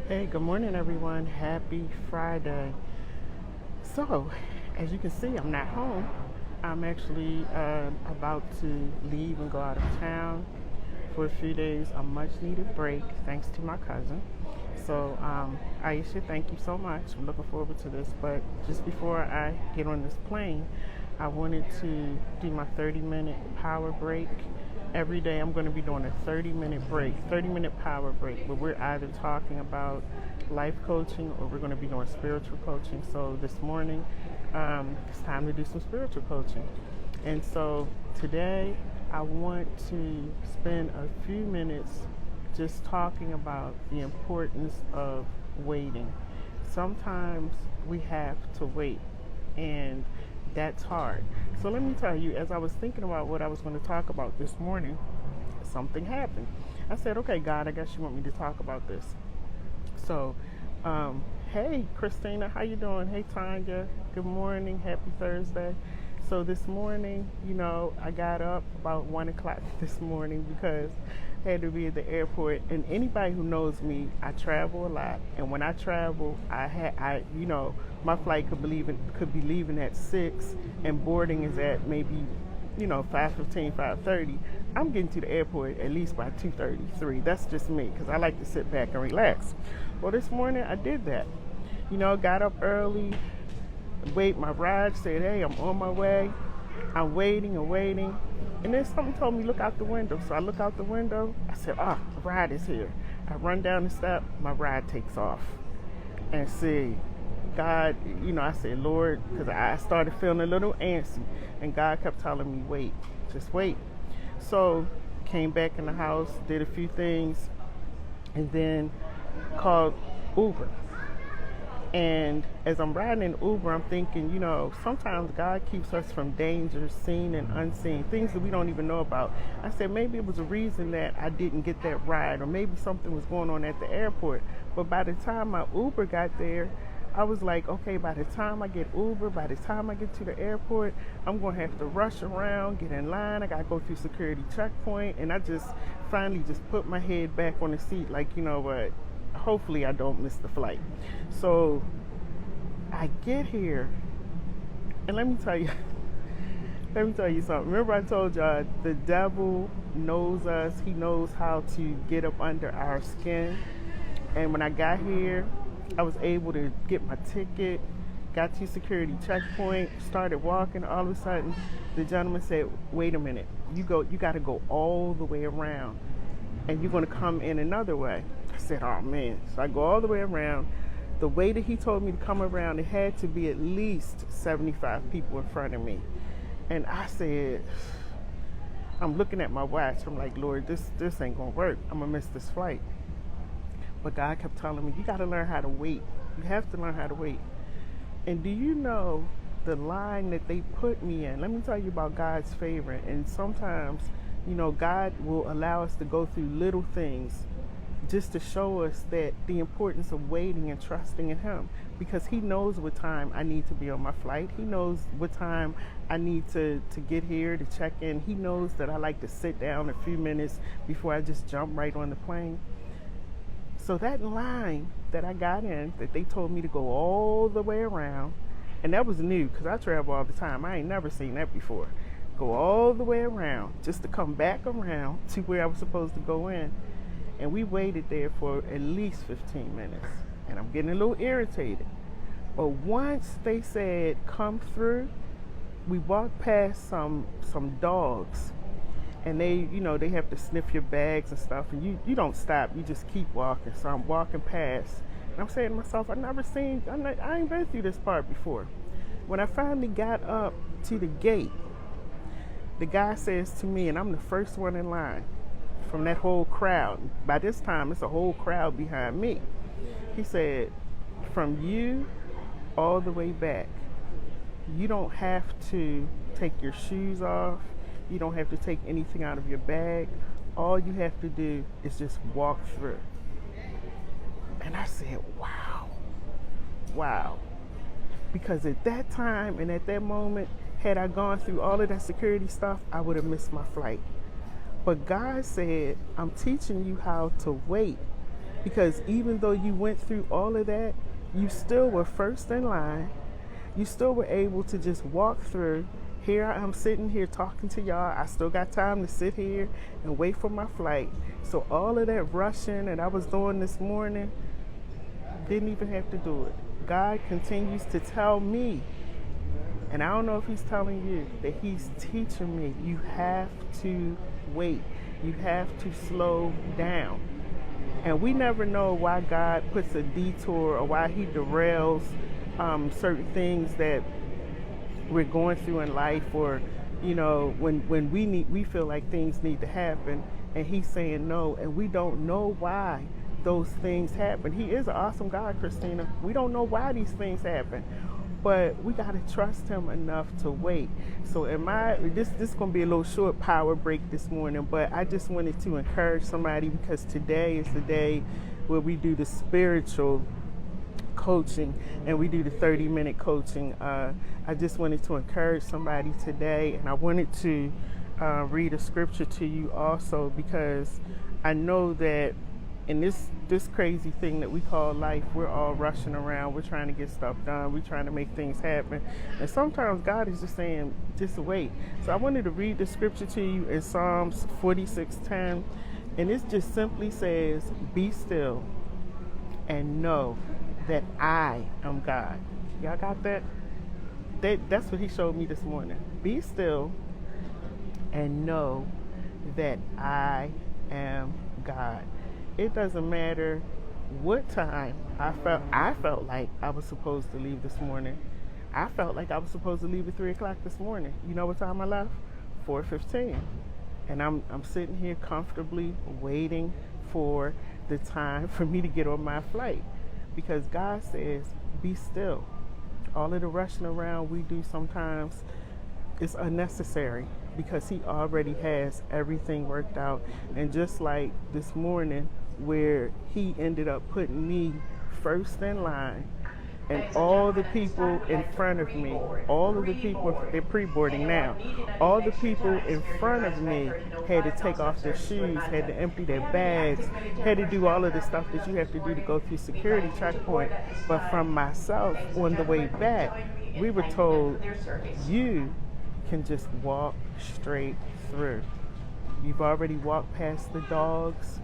Hey, good morning, everyone. Happy Friday. So, as you can see, I'm not home. I'm actually about to leave and go out of town for a few days, a much needed break, thanks to my cousin. So, Aisha, thank you so much. I'm looking forward to this. But just before I get on this plane, I wanted to do my 30-minute power break. Every day I'm going to be doing a 30-minute break, 30-minute power break, where we're either talking about life coaching or we're going to be doing spiritual coaching. So this morning, it's time to do some spiritual coaching. And so today I want to spend a few minutes just talking about the importance of waiting. Sometimes we have to wait, and that's hard. So let me tell you, as I was thinking about what I was going to talk about this morning, something happened. I said, okay, God, I guess you want me to talk about this. So, hey, Christina, how you doing? Hey, Tanya, good morning. Happy Thursday. So this morning, I got up about 1 o'clock this morning because I had to be at the airport. And anybody who knows me, I travel a lot. And when I travel, my flight could be leaving at 6, and boarding is at maybe 5:15, 5:30. I'm getting to the airport at least by 2:33. That's just me because I like to sit back and relax. Well, this morning I did that. Got up early, my ride said, hey, I'm on my way. I'm waiting and waiting. And then something told me, look out the window. So I look out the window. I said, the ride is here. I run down the step. My ride takes off. And see, God, I said, Lord, because I started feeling a little antsy. And God kept telling me, wait, just wait. So came back in the house, did a few things, and then called Uber. And as I'm riding in Uber, I'm thinking, sometimes God keeps us from dangers seen and unseen, things that we don't even know about. I said, maybe it was a reason that I didn't get that ride, or maybe something was going on at the airport. But by the time my Uber got there, I was like, okay, by the time I get Uber, by the time I get to the airport, I'm going to have to rush around, get in line. I got to go through security checkpoint. And I just finally just put my head back on the seat like, what? Hopefully I don't miss the flight. So I get here, and let me tell you something. Remember I told y'all the devil knows us. He knows how to get up under our skin. And when I got here, I was able to get my ticket, got to security checkpoint, started walking. All of a sudden, the gentleman said, wait a minute, you got to go all the way around, and you're going to come in another way. I said, oh man. So I go all the way around. The way that he told me to come around, it had to be at least 75 people in front of me. And I said, I'm looking at my watch. I'm like, Lord, this ain't going to work. I'm going to miss this flight. But God kept telling me, you got to learn how to wait. You have to learn how to wait. And do you know the line that they put me in? Let me tell you about God's favor. And sometimes, God will allow us to go through little things just to show us that the importance of waiting and trusting in Him, because He knows what time I need to be on my flight. He knows what time I need to get here to check in. He knows that I like to sit down a few minutes before I just jump right on the plane. So that line that I got in, that they told me to go all the way around, and that was new because I travel all the time. I ain't never seen that before. Go all the way around just to come back around to where I was supposed to go in. And we waited there for at least 15 minutes. And I'm getting a little irritated. But once they said, come through, we walked past some dogs. And they have to sniff your bags and stuff. And you don't stop. You just keep walking. So I'm walking past. And I'm saying to myself, I ain't been through this part before. When I finally got up to the gate, the guy says to me, and I'm the first one in line from that whole crowd. By this time, it's a whole crowd behind me. He said, from you all the way back, you don't have to take your shoes off. You don't have to take anything out of your bag. All you have to do is just walk through. And I said, wow. Because at that time and at that moment, had I gone through all of that security stuff, I would have missed my flight. But God said, I'm teaching you how to wait Because even though you went through all of that, you still were first in line. You still were able to just walk through. Here I am sitting here talking to y'all. I still got time to sit here and wait for my flight. So all of that rushing that I was doing this morning, didn't even have to do it. God continues to tell me, and I don't know if he's telling you, that he's teaching me, you have to wait. You have to slow down. And we never know why God puts a detour or why he derails certain things that we're going through in life, or when we feel like things need to happen, and he's saying no, and we don't know why those things happen. He is an awesome God, Christina. We don't know why these things happen, but we got to trust him enough to wait. So this is going to be a little short power break this morning, but I just wanted to encourage somebody, because today is the day where we do the spiritual coaching, and we do the 30-minute coaching. I just wanted to encourage somebody today, and I wanted to read a scripture to you also, because I know that in this crazy thing that we call life, we're all rushing around. We're trying to get stuff done. We're trying to make things happen. And sometimes God is just saying, just wait. So I wanted to read the scripture to you in Psalms 46:10. And it just simply says, be still and know that I am God. Y'all got that? That's what he showed me this morning. Be still and know that I am God. It doesn't matter what time I felt like I was supposed to leave this morning. I felt like I was supposed to leave at 3 o'clock this morning. You know what time I left? 4:15. And I'm sitting here comfortably waiting for the time for me to get on my flight, because God says, be still. All of the rushing around we do sometimes is unnecessary, because he already has everything worked out. And just like this morning, where he ended up putting me first in line, and all the people in front of me, all of the people, they're pre-boarding now, all the people in front of me had to take off their shoes, had to empty their bags, had to do all of the stuff that you have to do to go through security checkpoint. But from myself, on the way back, we were told, you can just walk straight through. You've already walked past the dogs.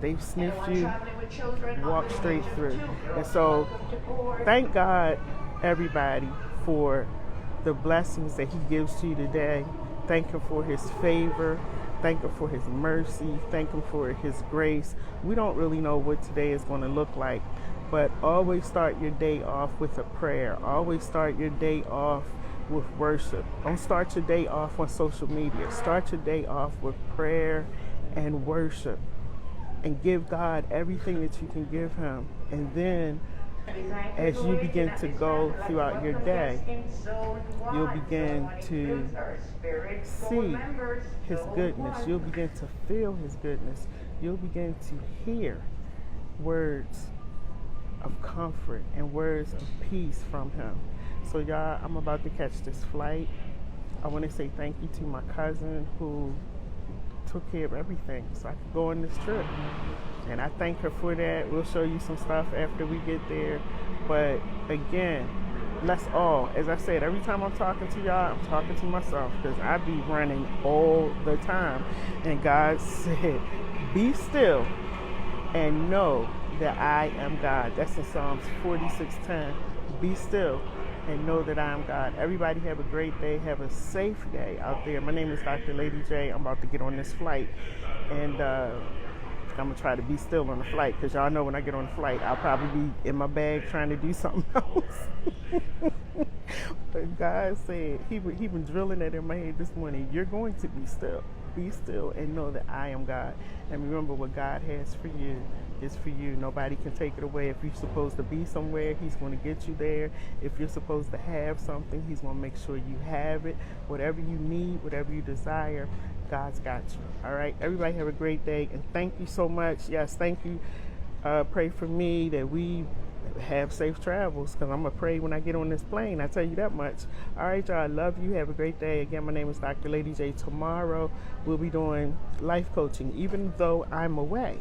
They've sniffed you. Walk straight through. And so thank God, everybody, for the blessings that he gives to you today. Thank him for his favor. Thank him for his mercy. Thank him for his grace. We don't really know what today is going to look like, but always start your day off with a prayer. Always start your day off with worship. Don't start your day off on social media. Start your day off with prayer and worship, and give God everything that you can give him. And then as you begin to go throughout your day, you'll begin to see his goodness. You'll begin to feel his goodness. You'll begin to hear words of comfort and words of peace from him. So y'all, I'm about to catch this flight. I want to say thank you to my cousin who took care of everything so I could go on this trip, and I thank her for that. We'll show you some stuff after we get there. But again, let's all, as I said, every time I'm talking to y'all, I'm talking to myself, because I be running all the time. And God said, be still and know that I am God. That's in Psalms 46:10. Be still and know that I am God. Everybody have a great day. Have a safe day out there. My name is Dr. Lady J. I'm about to get on this flight, and I'm going to try to be still on the flight, because y'all know when I get on the flight, I'll probably be in my bag trying to do something else. But God said, he been drilling that in my head this morning. You're going to be still. Be still and know that I am God. And remember, what God has for you is for you. Nobody can take it away. If you're supposed to be somewhere, he's going to get you there. If you're supposed to have something, he's going to make sure you have it. Whatever you need, whatever you desire, God's got you. All right? Everybody have a great day. And thank you so much. Yes, thank you. Pray for me that we have safe travels, because I'm going to pray when I get on this plane. I tell you that much. All right, y'all. I love you. Have a great day. Again, my name is Dr. Lady J. Tomorrow, we'll be doing life coaching, even though I'm away.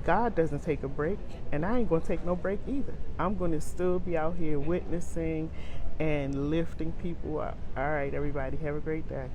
God doesn't take a break, and I ain't going to take no break either. I'm going to still be out here witnessing and lifting people up. All right, everybody, have a great day.